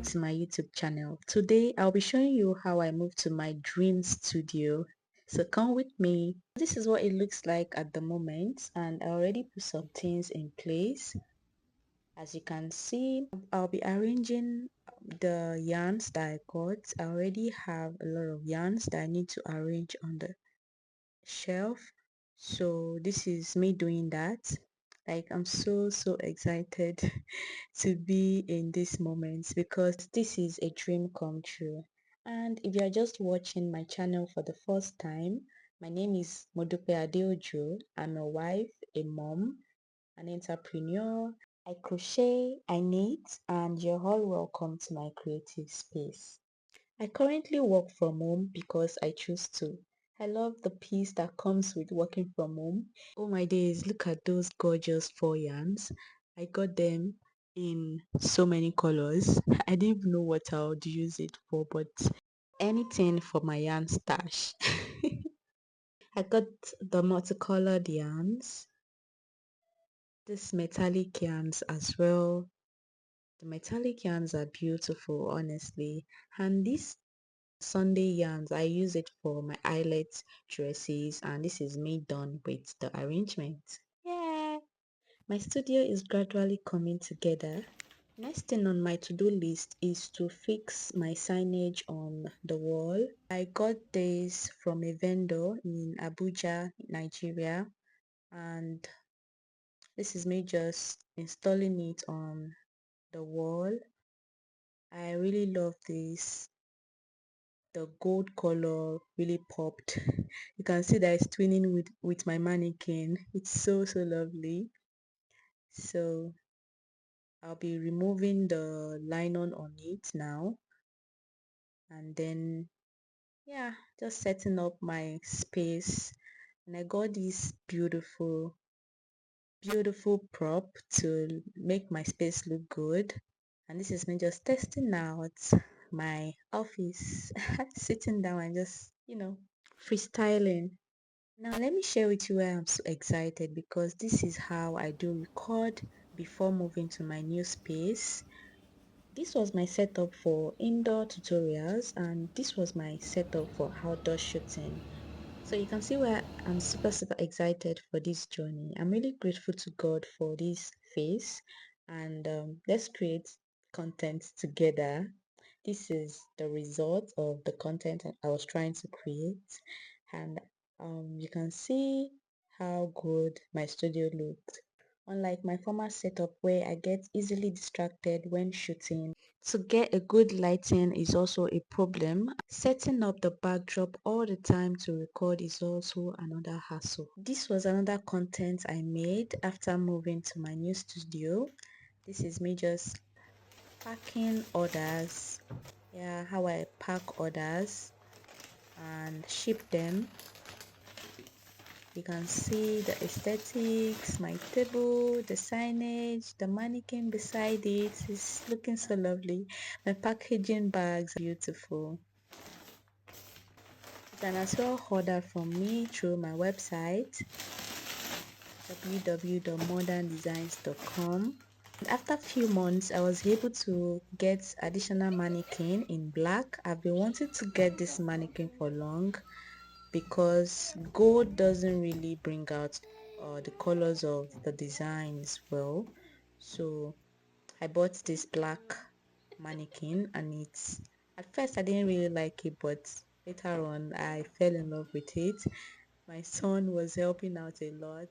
to my YouTube channel. Today I'll be showing you how I moved to my dream studio. So come with me. This is what it looks like at the moment, and I already put some things in place. As you can see, I'll be arranging the yarns that I got. I already have a lot of yarns that I need to arrange on the shelf. So this is me doing that. Like, I'm so excited to be in this moment because this is a dream come true. And if you are just watching my channel for the first time, my name is Modupe Adeojo. I'm a wife, a mom, an entrepreneur. I crochet, I knit, and you're all welcome to my creative space. I currently work from home because I choose to. I love the peace that comes with working from home. Oh my days, look at those gorgeous four yarns. I got them in so many colors. I didn't even know what I would use it for, but anything for my yarn stash. I got the multicolored yarns, this metallic yarns as well. The metallic yarns are beautiful, honestly. And these Sunday yarns, I use it for my eyelet dresses, and this is me done with the arrangement. Yeah, my studio is gradually coming together. Next thing on my to-do list is to fix my signage on the wall. I got this from a vendor in Abuja, Nigeria, and this is me just installing it on the wall. I really love this. The gold color really popped. You can see that it's twinning with my mannequin. It's so lovely. So I'll be removing the nylon on it now, and then yeah, just setting up my space. And I got this beautiful prop to make my space look good. And this is me just testing out my office, sitting down and just freestyling. Now let me share with you why I'm so excited, because this is how I do record before moving to my new space. This was my setup for indoor tutorials, and this was my setup for outdoor shooting. So you can see why I'm super excited for this journey. I'm really grateful to God for this phase, and let's create content together. This is the result of the content I was trying to create, and you can see how good my studio looked. Unlike my former setup where I get easily distracted when shooting. To get a good lighting is also a problem. Setting up the backdrop all the time to record is also another hassle. This was another content I made after moving to my new studio. This is me just packing orders. Yeah, how I pack orders and ship them. You can see the aesthetics, my table, the signage, the mannequin beside it is looking so lovely. My packaging bags are beautiful. You can as well order from me through my website www.moderndesigns.com. After a few months, I was able to get additional mannequin in black. I've been wanting to get this mannequin for long, because gold doesn't really bring out the colors of the designs well. So I bought this black mannequin, and it's, at first I didn't really like it, but later on I fell in love with it. My son was helping out a lot.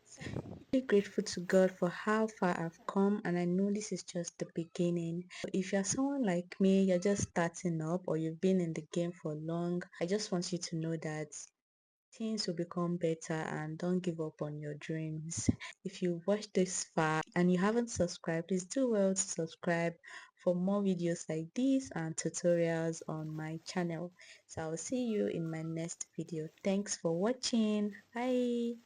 Really grateful to God for how far I've come, and I know this is just the beginning. If you're someone like me, you're just starting up, or you've been in the game for long, I just want you to know that things will become better, and don't give up on your dreams. If you watched this far and you haven't subscribed, please do well to subscribe for more videos like this and tutorials on my channel. So I'll see you in my next video. Thanks for watching. Bye.